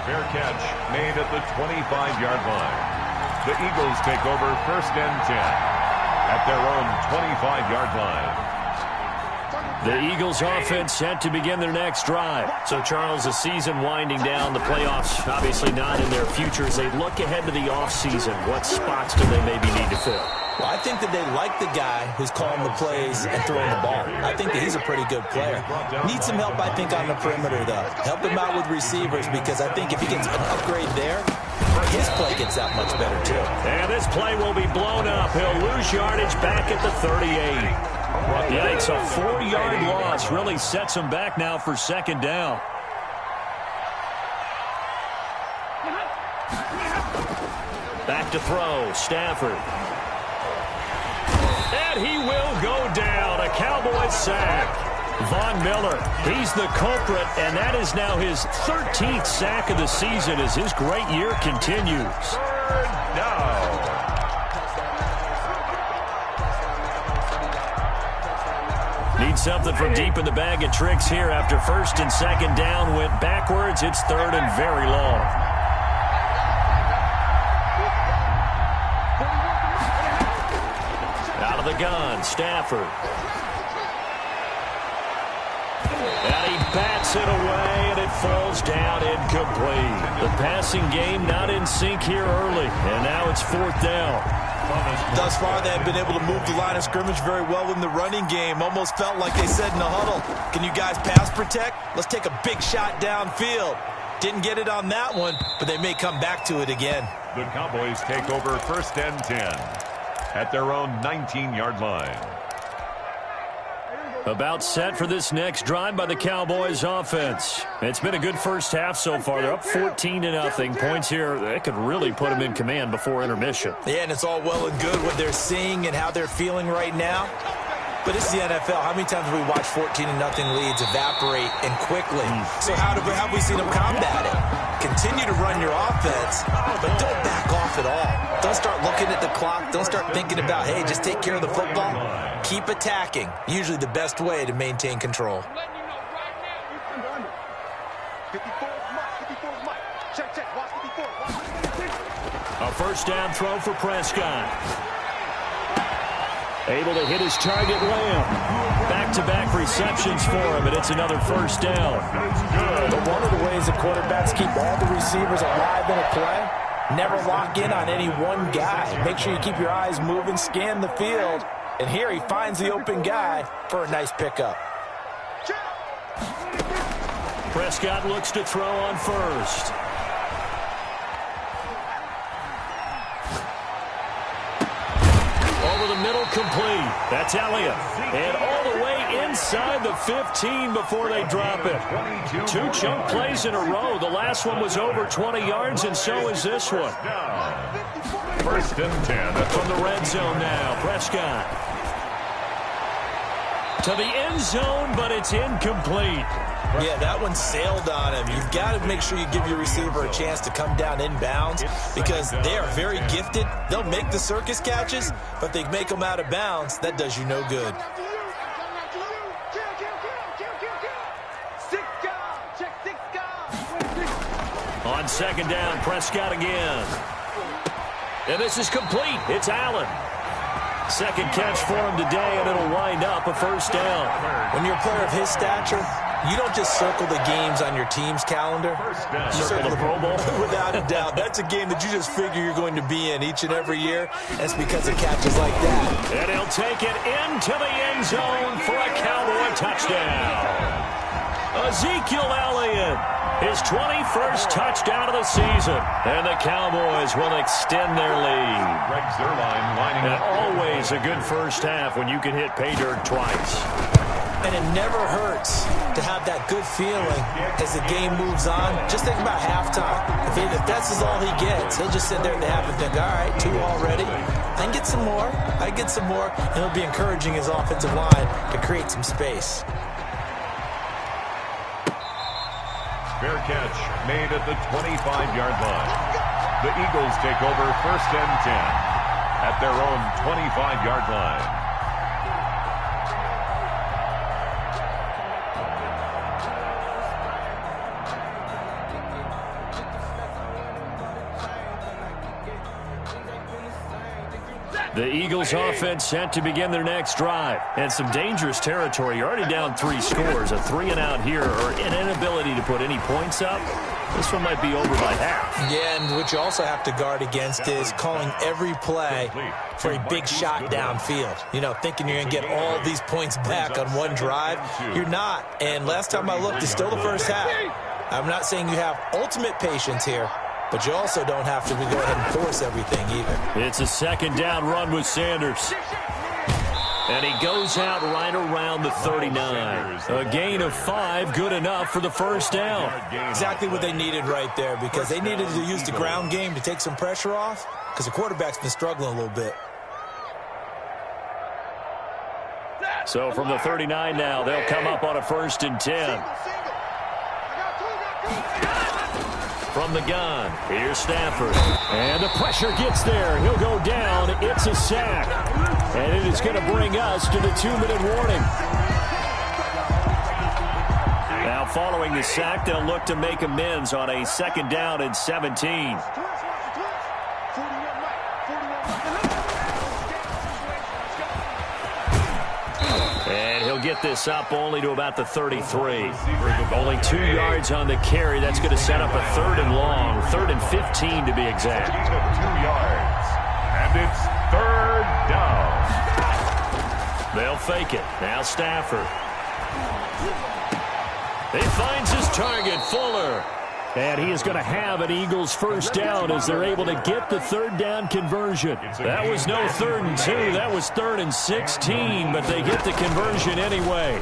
Fair catch made at the 25-yard line. The Eagles take over 1st and 10 at their own 25-yard line. The Eagles offense set to begin their next drive. So, Charles, the season winding down, the playoffs obviously not in their future. As they look ahead to the offseason, what spots do they maybe need to fill? Well, I think that they like the guy who's calling the plays and throwing the ball. I think that he's a pretty good player. Needs some help, I think, on the perimeter, though. Help him out with receivers, because I think if he gets an upgrade there, his play gets that much better, too. And this play will be blown up. He'll lose yardage back at the 38. Yikes, a 4-yard loss really sets him back now for 2nd down. Back to throw, Stafford. And he will go down. A Cowboys sack. Von Miller, he's the culprit, and that is now his 13th sack of the season as his great year continues. 3rd down. Need something from deep in the bag of tricks here after 1st and 2nd down went backwards. It's 3rd and very long. Out of the gun, Stafford. And he bats it away, and it falls down incomplete. The passing game not in sync here early, and now it's 4th down. Thus far, they have been able to move the line of scrimmage very well in the running game. Almost felt like they said in the huddle, can you guys pass protect? Let's take a big shot downfield. Didn't get it on that one, but they may come back to it again. The Cowboys take over 1st and 10 at their own 19-yard line. About set for this next drive by the Cowboys offense. It's been a good first half so far. They're up 14-0. Points here, they could really put them in command before intermission. Yeah, and it's all well and good what they're seeing and how they're feeling right now. But it's the NFL. How many times have we watched 14-0 leads evaporate and quickly? So how have we seen them combat it? Continue to run your offense, but don't back off at all. Don't start looking at the clock. Don't start thinking about, hey, just take care of the football. Keep attacking. Usually the best way to maintain control. A 1st down throw for Prescott. Able to hit his target, Lamb. Back-to-back receptions for him, and it's another 1st down. But one of the ways the quarterbacks keep all the receivers alive in a play, never lock in on any one guy. Make sure you keep your eyes moving, scan the field. And here he finds the open guy for a nice pickup. Prescott looks to throw on 1st. Over the middle, complete. That's Elliott. And all the way inside the 15 before they drop it. 2 chunk plays in a row. The last one was over 20 yards, and so is this one. 1st and 10 from the red zone now. Prescott to the end zone, but it's incomplete. Yeah, that one sailed on him. You've got to make sure you give your receiver a chance to come down inbounds because they are very gifted. They'll make the circus catches, but if they make them out of bounds, that does you no good. On 2nd down, Prescott again. And this is complete. It's Allen. 2nd catch for him today, and it'll wind up a 1st down. When you're a player of his stature, you don't just circle the games on your team's calendar. You circle the Pro Bowl. Without a doubt. That's a game that you just figure you're going to be in each and every year. And it's because of catches like that. And he'll take it into the end zone for a Cowboy touchdown. Ezekiel Elliott, his 21st touchdown of the season. And the Cowboys will extend their lead. And always a good first half when you can hit pay dirt twice. And it never hurts to have that good feeling as the game moves on. Just think about halftime. If that's all he gets, he'll just sit there at the half and think, all right, 2 already. I can get some more. I get some more. And he'll be encouraging his offensive line to create some space. Fair catch made at the 25-yard line. The Eagles take over 1st and 10 at their own 25-yard line. The Eagles offense set to begin their next drive. And some dangerous territory. You're already down 3 scores. A 3-and-out here or an inability to put any points up. This one might be over by half. Yeah, and what you also have to guard against is calling every play for a big shot downfield. You know, thinking you're going to get all these points back on one drive. You're not. And last time I looked, it's still the first half. I'm not saying you have ultimate patience here, but you also don't have to go ahead and force everything either. It's a 2nd down run with Sanders. And he goes out right around the 39. A gain of 5, good enough for the first down. Exactly what they needed right there, because they needed to use the ground game to take some pressure off, because the quarterback's been struggling a little bit. So from the 39 now, they'll come up on a 1st and 10. From the gun, here's Stafford. And the pressure gets there. He'll go down. It's a sack. And it is going to bring us to the 2-minute warning. Now following the sack, they'll look to make amends on a 2nd down and 17. And he'll get this up only to about the 33. Only 2 yards on the carry. That's going to set up a 3rd and long. 3rd and 15 to be exact. 2 yards. And it's 3rd down. They'll fake it. Now Stafford. He finds his target, Fuller. And he is going to have an Eagles 1st down as they're able to get the 3rd down conversion. That was no 3rd and 2. That was 3rd and 16, but they get the conversion anyway.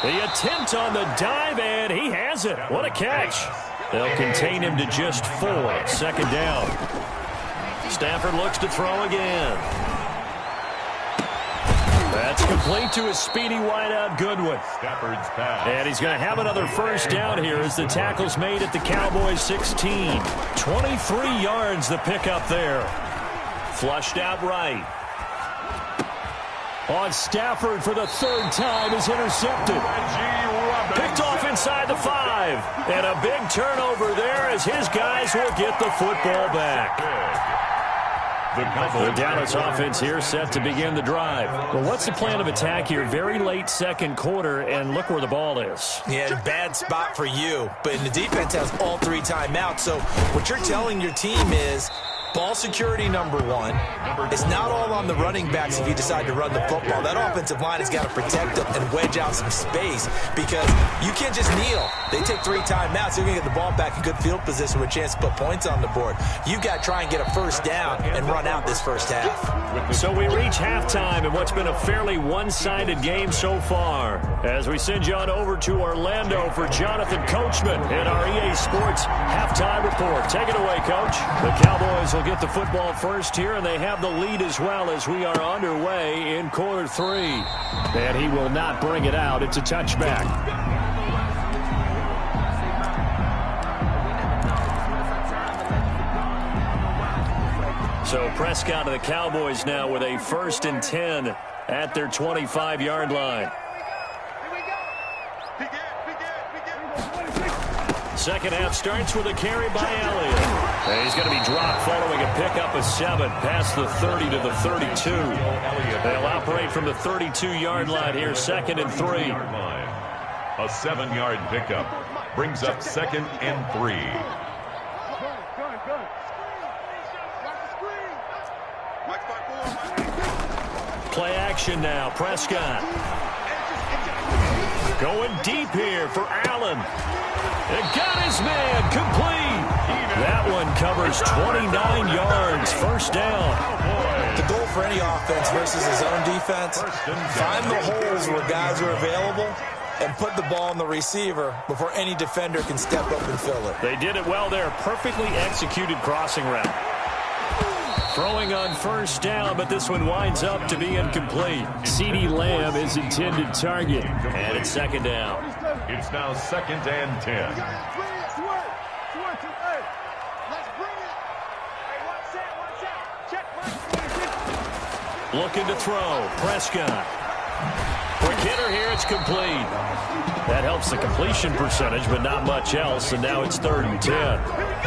The attempt on the dive, and he has it. What a catch. They'll contain him to just 4. 2nd down. Stafford looks to throw again. That's complete to a speedy wideout Goodwin. Stafford's pass. And he's going to have another 1st down here as the tackle's made at the Cowboys 16. 23 yards the pickup there. Flushed out right. On Stafford for the 3rd time is intercepted. Picked off inside the 5. And a big turnover there as his guys will get the football back. The Dallas offense here set to begin the drive. Well, what's the plan of attack here? Very late 2nd quarter, and look where the ball is. Yeah, bad spot for you. But the defense has all 3 timeouts. So what you're telling your team is ball security, number 1. It's not all on the running backs if you decide to run the football. That offensive line has got to protect them and wedge out some space because you can't just kneel. They take 3 timeouts. You're going to get the ball back in good field position with a chance to put points on the board. You've got to try and get a 1st down and run out this 1st half. So we reach halftime in what's been a fairly one-sided game so far. As we send you on over to Orlando for Jonathan Coachman in our EA Sports halftime report. Take it away, Coach. The Cowboys will get the football first here, and they have the lead as well as we are underway in quarter 3. And he will not bring it out. It's a touchback. So Prescott of the Cowboys now with a 1st and 10 at their 25-yard line. 2nd half starts with a carry by Elliott. And he's going to be dropped following a pickup of 7 past the 30 to the 32. They'll operate from the 32-yard line here, 2nd and 3. A 7-yard pickup brings up 2nd and 3. Play action now. Prescott. Going deep here for Allen. It got his man complete. That one covers 29 yards. 1st down. The goal for any offense versus his own defense, find the holes where guys are available and put the ball on the receiver before any defender can step up and fill it. They did it well there. Perfectly executed crossing route. Throwing on 1st down, but this one winds up to be incomplete. CeeDee Lamb is intended target. And it's 2nd down. It's now 2nd and 10. Looking to throw. Prescott. Quick hitter here. It's complete. That helps the completion percentage, but not much else, and now it's 3rd and 10.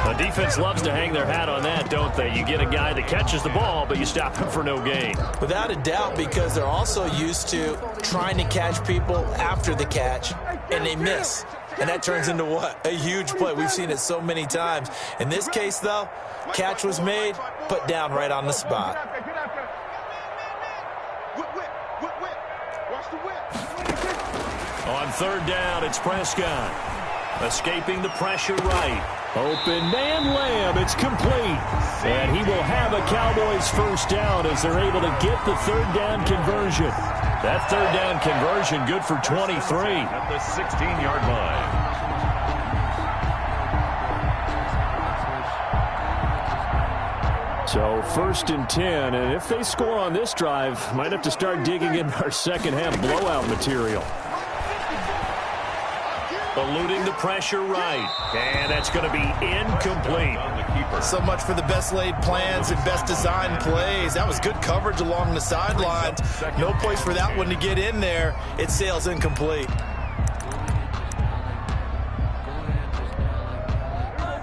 The defense loves to hang their hat on that, don't they? You get a guy that catches the ball, but you stop him for no gain. Without a doubt, because they're also used to trying to catch people after the catch, and they miss. And that turns into what? A huge play. We've seen it so many times. In this case, though, catch was made, put down right on the spot. On 3rd down, it's Prescott. Escaping the pressure right. Open man Lamb. It's complete. And he will have a Cowboys 1st down as they're able to get the 3rd down conversion. That 3rd down conversion good for 23. At the 16-yard line. So 1st and 10, and if they score on this drive, might have to start digging in our second-half blowout material. Eluding the pressure right, and that's going to be incomplete. So much for the best laid plans and best designed plays. That was good coverage along the sidelines. No place for that one to get in there. It sails incomplete.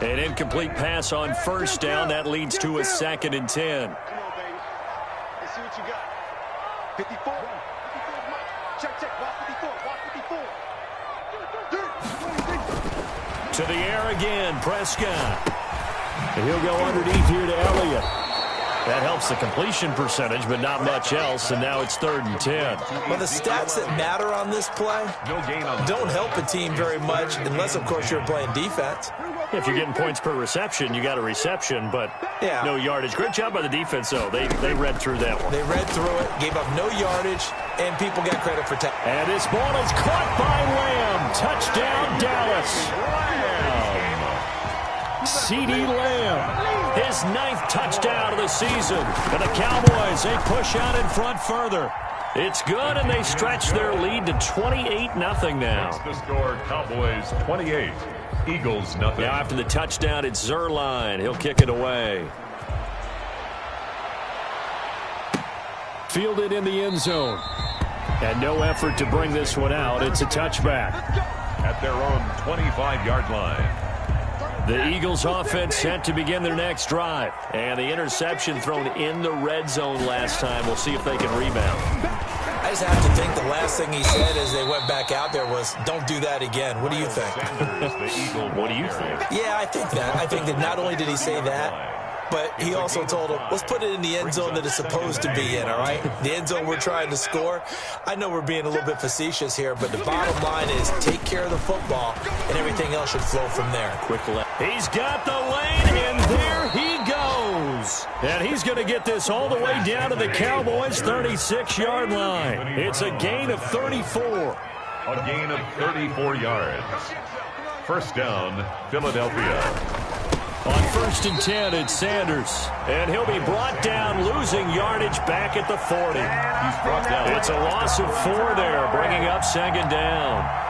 An incomplete pass on 1st down. That leads to a 2nd and 10. Let's see what you got. 54. Check. Watch 54. To the air again, Prescott. And he'll go underneath here to Elliott. That helps the completion percentage, but not much else, and now it's 3rd and 10. Well, the stats that matter on this play don't help a team very much unless, of course, you're playing defense. If you're getting points per reception, you got a reception, but no yardage. Great job by the defense, though. They read through that one. They read through it, gave up no yardage, and people got credit for tackling. And this ball is caught by Lamb. Touchdown, Dallas. CeeDee Lamb, his 9th touchdown of the season. And the Cowboys, they push out in front further. It's good, and they stretch their lead to 28-0 now. The score, Cowboys 28, Eagles nothing. Now after the touchdown, it's Zerline. He'll kick it away. Fielded in the end zone. And no effort to bring this one out. It's a touchback. At their own 25-yard line. The Eagles offense set to begin their next drive. And the interception thrown in the red zone last time. We'll see if they can rebound. I just have to think the last thing he said as they went back out there was, don't do that again. What do you think? What do you think? Yeah, I think that. I think that not only did he say that, but he also told him, let's put it in the end zone that it's supposed to be in, all right? The end zone we're trying to score. I know we're being a little bit facetious here, but the bottom line is take care of the football, and everything else should flow from there. Quick left. He's got the lane, and there he goes. And he's going to get this all the way down to the Cowboys' 36-yard line. It's a gain of 34. A gain of 34 yards. 1st down, Philadelphia. On 1st and 10, it's Sanders. And he'll be brought down, losing yardage back at the 40. He's brought down. It's a loss of 4 there, bringing up 2nd down.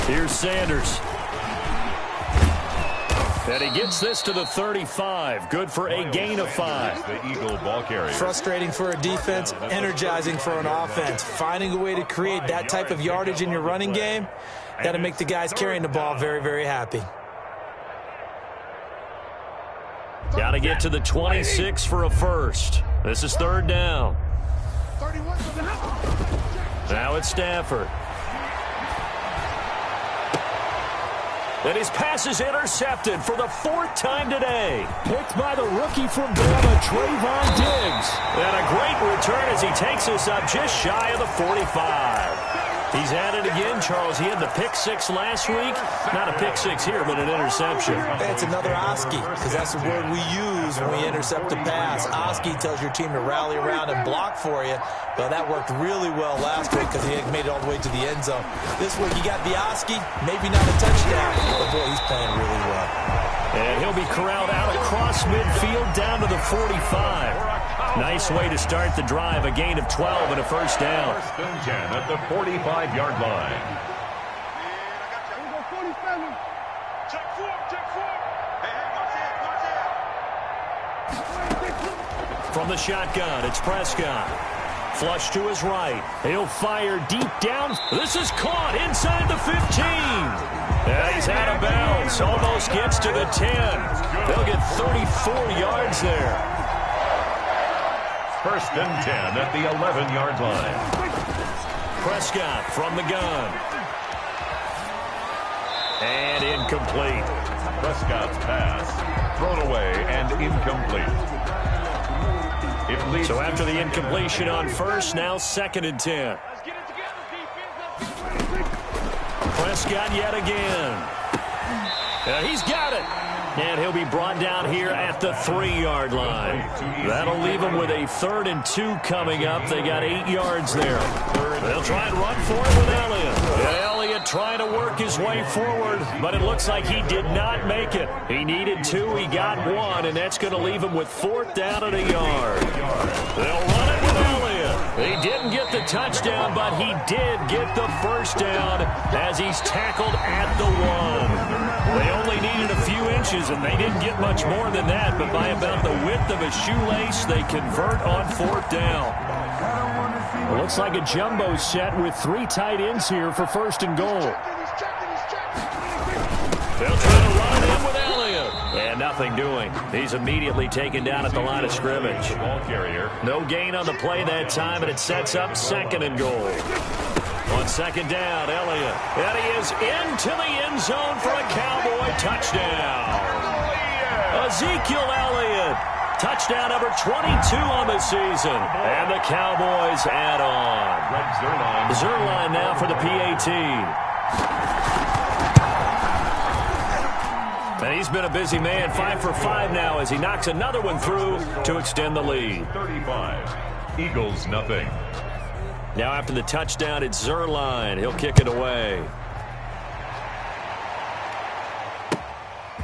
Here's Sanders. And he gets this to the 35. Good for a gain of 5. The Eagle ball carrier. Frustrating for a defense, energizing for an offense. Finding a way to create that type of yardage in your running game, got to make the guys carrying the ball very, very happy. Got to get to the 26 for a first. This is 3rd down. Now it's Stafford. And his pass is intercepted for the 4th time today. Picked by the rookie from Bama, Trayvon Diggs. And a great return as he takes us up just shy of the 45. He's at it again, Charles. He had the pick 6 last week. Not a pick 6 here, but an interception. It's another Oski, because that's the word we use when we intercept a pass. Oski tells your team to rally around and block for you. Well, that worked really well last week because he made it all the way to the end zone. This week, you got the Oski, maybe not a touchdown, but boy, he's playing really well. And he'll be corralled out across midfield down to the 45. Nice way to start the drive, a gain of 12 and a first down. First and 10 at the 45-yard line. From the shotgun, it's Prescott. Flush to his right. He'll fire deep down. This is caught inside the 15. Yeah, he's out of bounds. Almost gets to the 10. They'll get 34 yards there. First and 10 at the 11-yard line. Prescott from the gun. And incomplete. Prescott's pass thrown away and incomplete. So after the incompletion on first, now second and 10. Prescott yet again. He's got it. And he'll be brought down here at the 3-yard line. That'll leave him with a 3rd and 2 coming up. They got 8 yards there. They'll try and run for it with Elliott. And Elliott trying to work his way forward, but it looks like he did not make it. He needed 2, he got 1, and that's going to leave him with 4th down and a yard. They'll run it with Elliott. He didn't get the touchdown, but he did get the first down as he's tackled at the 1. They only needed a few inches, and they didn't get much more than that, but by about the width of a shoelace, they convert on 4th down. It looks like a jumbo set with 3 tight ends here for 1st and goal. They'll try to run it in with Elliott. And nothing doing. He's immediately taken down at the line of scrimmage. Ball carrier. No gain on the play that time, and it sets up 2nd and goal. On 2nd down, Elliott. And he is into the end zone for a Cowboy touchdown. Ezekiel Elliott. Touchdown number 22 on the season. And the Cowboys add on. Zerline now for the PAT. And he's been a busy man, 5 for 5 now as he knocks another one through to extend the lead. 35. Eagles nothing. Now after the touchdown, it's Zerline. He'll kick it away.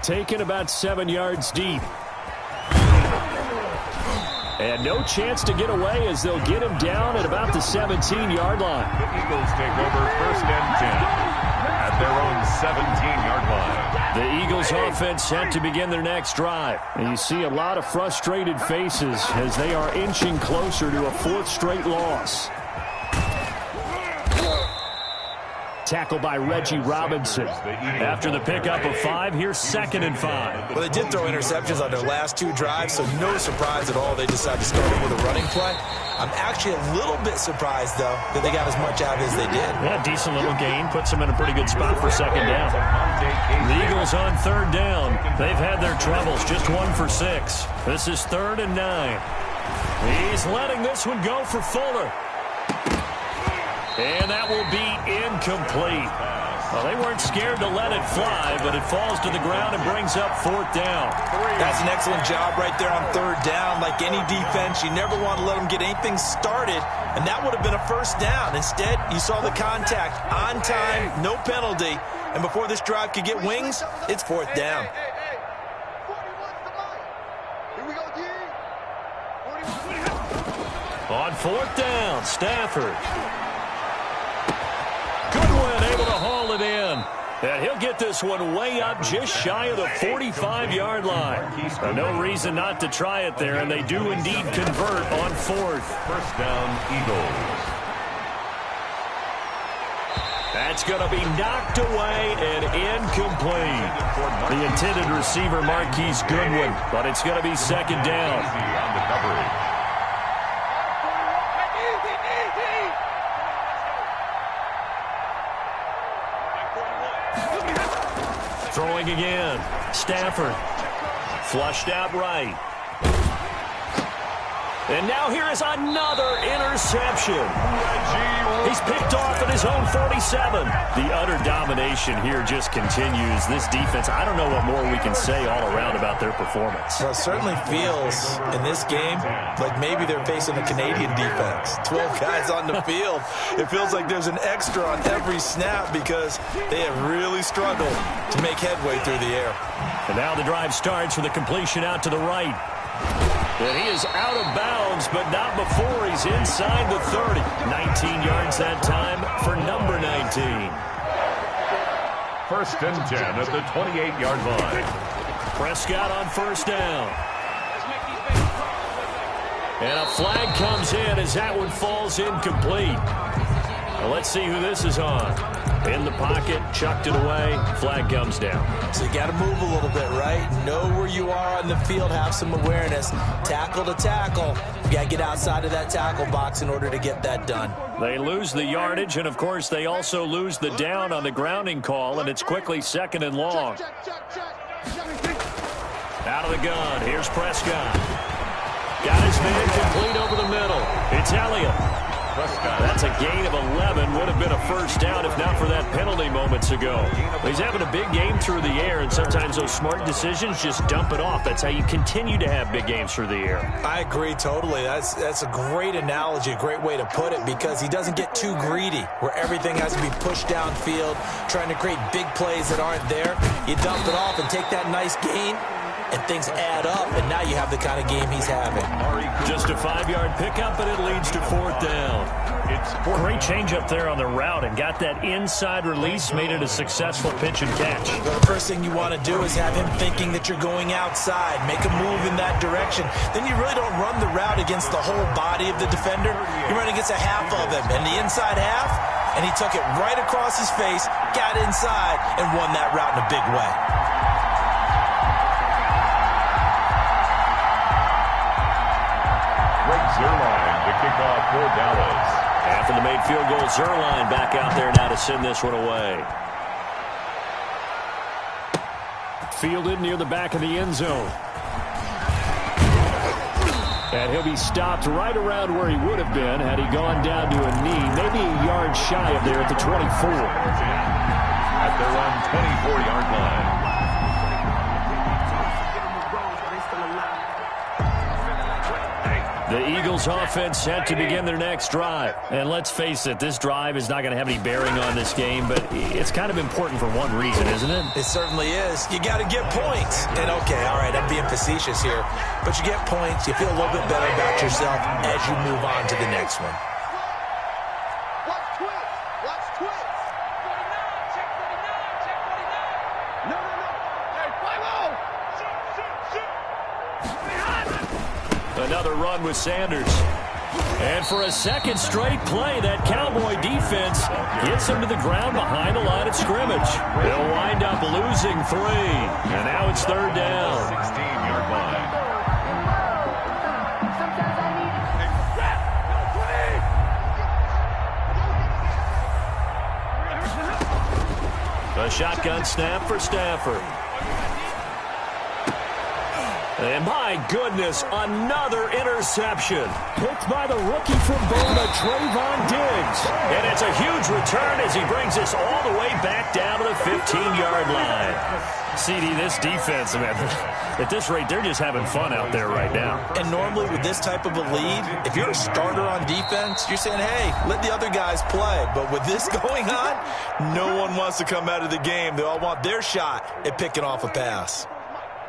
Taken about 7 yards deep. And no chance to get away as they'll get him down at about the 17-yard line. The Eagles take over 1st and 10 at their own 17-yard line. The Eagles offense set to begin their next drive. And you see a lot of frustrated faces as they are inching closer to a 4th straight loss. Tackled by Reggie Robinson. After the pickup of 5, here's 2nd and 5. Well, they did throw interceptions on their last 2 drives, so no surprise at all they decided to start with a running play. I'm actually a little bit surprised, though, that they got as much out as they did. Yeah, decent little gain. Puts them in a pretty good spot for 2nd down. The Eagles on 3rd down. They've had their troubles. Just 1 for 6. This is 3rd and 9. He's letting this one go for Fuller. And that will be incomplete. Well, they weren't scared to let it fly, but it falls to the ground and brings up 4th down. That's an excellent job right there on 3rd down. Like any defense, you never want to let them get anything started, and that would have been a first down. Instead, you saw the contact on time, no penalty, and before this drive could get wings, it's 4th down. On 4th down, Stafford. Goodwin able to haul it in. And he'll get this one way up just shy of the 45-yard line. No reason not to try it there, and they do indeed convert on 4th. First down, Eagles. That's going to be knocked away and incomplete. The intended receiver, Marquise Goodwin, but it's going to be 2nd down. On the coverage. Throwing again. Stafford. Flushed out right. And now here is another interception. He's picked off at his own 47. The utter domination here just continues. This defense, I don't know what more we can say all around about their performance. Well, it certainly feels in this game like maybe they're facing a Canadian defense. 12 guys on the field. It feels like there's an extra on every snap because they have really struggled to make headway through the air. And now the drive starts with a completion out to the right. And he is out of bounds, but not before he's inside the 30. 19 yards that time for number 19. First and 10 at the 28-yard line. Prescott on first down. And a flag comes in as that one falls incomplete. Well, let's see who this is on. In the pocket, chucked it away, flag comes down. So you got to move a little bit, right? Know where you are on the field, have some awareness. Tackle to tackle. You got to get outside of that tackle box in order to get that done. They lose the yardage, and of course they also lose the down on the grounding call, and it's quickly second and long. Out of the gun, here's Prescott. Got his man complete over the middle. It's Elliott. That's a gain of 11. Would have been a first down if not for that penalty moments ago. He's having a big game through the air, and sometimes those smart decisions just dump it off. That's how you continue to have big games through the air. I agree totally. That's a great analogy, a great way to put it, because he doesn't get too greedy where everything has to be pushed downfield, trying to create big plays that aren't there. You dump it off and take that nice gain, and things add up, and now you have the kind of game he's having. Just a 5-yard pickup, and it leads to fourth down. Great change up there on the route and got that inside release, made it a successful pitch and catch. Well, the first thing you want to do is have him thinking that you're going outside, make a move in that direction. Then you really don't run the route against the whole body of the defender. You run against a half of him, and the inside half, and he took it right across his face, got inside, and won that route in a big way. Zerline to kick off for Dallas. After the made field goal, Zerline back out there now to send this one away. Fielded near the back of the end zone. And he'll be stopped right around where he would have been had he gone down to a knee, maybe a yard shy of there at the 24. At their own 24-yard line. The Eagles offense set to begin their next drive. And let's face it, this drive is not going to have any bearing on this game, but it's kind of important for one reason, isn't it? It certainly is. You got to get points. And okay, all right, I'm being facetious here, but you get points, you feel a little bit better about yourself as you move on to the next one. Watch twist. Watch twist. 49. Check 49. Check 49. No. Hey, play low. Shoot. Another run with Sanders. And for a second straight play, that Cowboy defense gets him to the ground behind the line of scrimmage. They'll wind up losing 3. And now it's third down. 16-yard line. A shotgun snap for Stafford. And my goodness, another interception. Picked by the rookie from Boulder, Trayvon Diggs. And it's a huge return as he brings us all the way back down to the 15-yard line. CD, this defense, man, at this rate, they're just having fun out there right now. And normally with this type of a lead, if you're a starter on defense, you're saying, hey, let the other guys play. But with this going on, no one wants to come out of the game. They all want their shot at picking off a pass.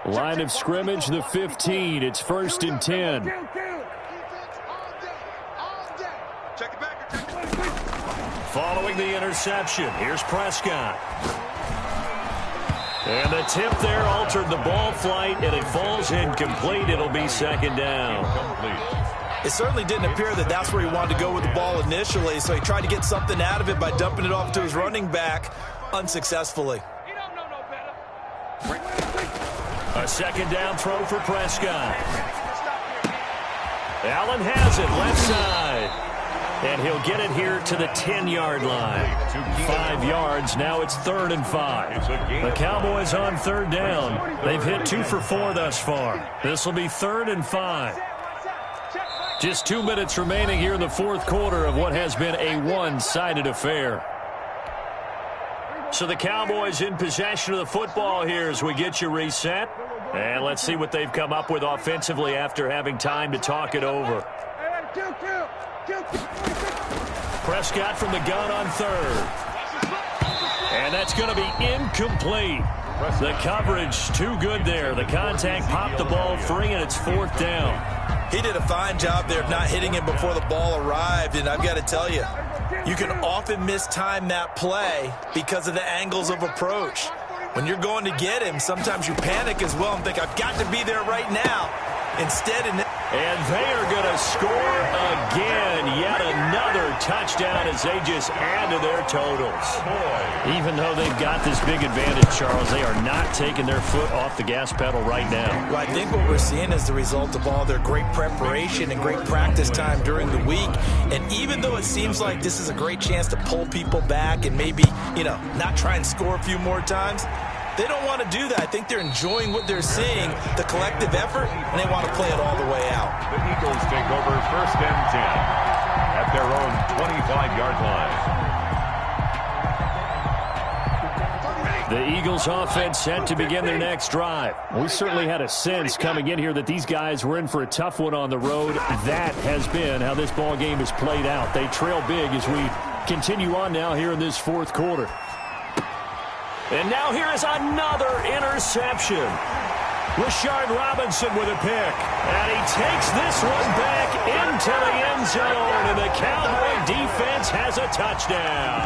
Line of scrimmage, the 15. It's first and 10. Following the interception, here's Prescott. And the tip there altered the ball flight, and it falls incomplete. It'll be second down. It certainly didn't appear that that's where he wanted to go with the ball initially, so he tried to get something out of it by dumping it off to his running back unsuccessfully. A second down throw for Prescott. Allen has it left side. And he'll get it here to the 10-yard line. 5 yards. Now it's 3rd and 5. The Cowboys on third down. They've hit 2 for 4 thus far. This will be 3rd and 5. Just 2 minutes remaining here in the fourth quarter of what has been a one-sided affair. So the Cowboys in possession of the football here as we get you reset. And let's see what they've come up with offensively after having time to talk it over. Prescott from the gun on third. And that's going to be incomplete. The coverage too good there. The contact popped the ball free, and it's fourth down. He did a fine job there of not hitting him before the ball arrived, and I've got to tell you, you can often mistime that play because of the angles of approach. When you're going to get him, sometimes you panic as well and think, I've got to be there right now. Instead, and they are going to score again. Yet another touchdown as they just add to their totals. Even though they've got this big advantage, Charles, they are not taking their foot off the gas pedal right now. Well, I think what we're seeing is the result of all their great preparation and great practice time during the week. And even though it seems like this is a great chance to pull people back and maybe, not try and score a few more times, they don't want to do that. I think they're enjoying what they're seeing, the collective effort, and they want to play it all the way out. The Eagles take over first and 10 at their own 25-yard line. The Eagles offense set to begin their next drive. We certainly had a sense coming in here that these guys were in for a tough one on the road. That has been how this ball game has played out. They trail big as we continue on now here in this fourth quarter. And now here is another interception. Rashard Robinson with a pick. And he takes this one back into the end zone. And the Cowboy defense has a touchdown.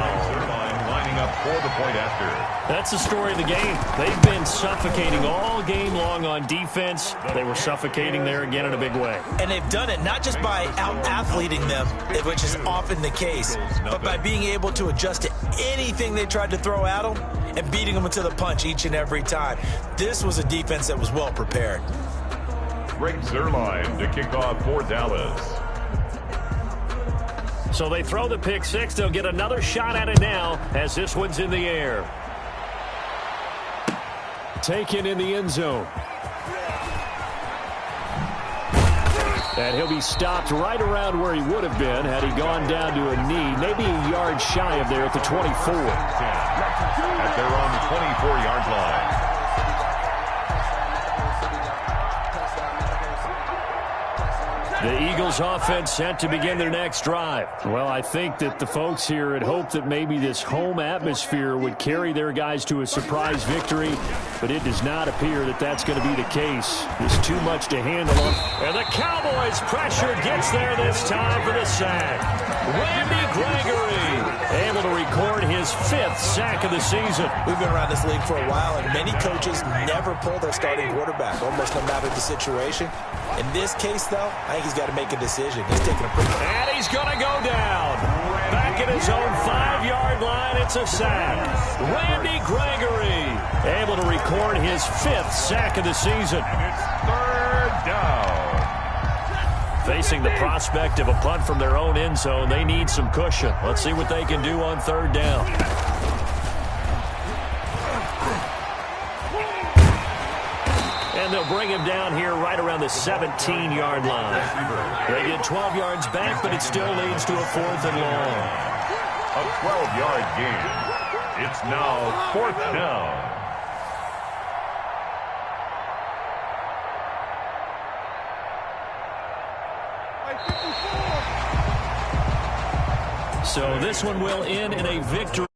Lining up for the point after. That's the story of the game. They've been suffocating all game long on defense. They were suffocating there again in a big way. And they've done it not just by out-athleting them, which is often the case, but by being able to adjust to anything they tried to throw at them and beating them to the punch each and every time. This was a defense that was well prepared. Greg Zuerlein to kick off for Dallas. So they throw the pick six. They'll get another shot at it now as this one's in the air. Taken in the end zone. And he'll be stopped right around where he would have been had he gone down to a knee, maybe a yard shy of there at the 24. At their own 24-yard line. The Eagles offense set to begin their next drive. Well, I think that the folks here had hoped that maybe this home atmosphere would carry their guys to a surprise victory, but it does not appear that that's going to be the case. There's too much to handle. And the Cowboys pressure gets there this time for the sack. Randy Gregory able to record his 5th sack of the season. We've been around this league for a while, and many coaches never pull their starting quarterback, almost no matter the situation. In this case, though, I think he's got to make a decision. He's taking a pretty... And he's going to go down. Back at his own 5-yard line, it's a sack. Randy Gregory able to record his 5th sack of the season. And it's third down. Facing the prospect of a punt from their own end zone, they need some cushion. Let's see what they can do on third down. And they'll bring him down here right around the 17-yard line. They get 12 yards back, but it still leads to a 4th and long. A 12-yard gain. It's now 4th down. So this one will end in a victory.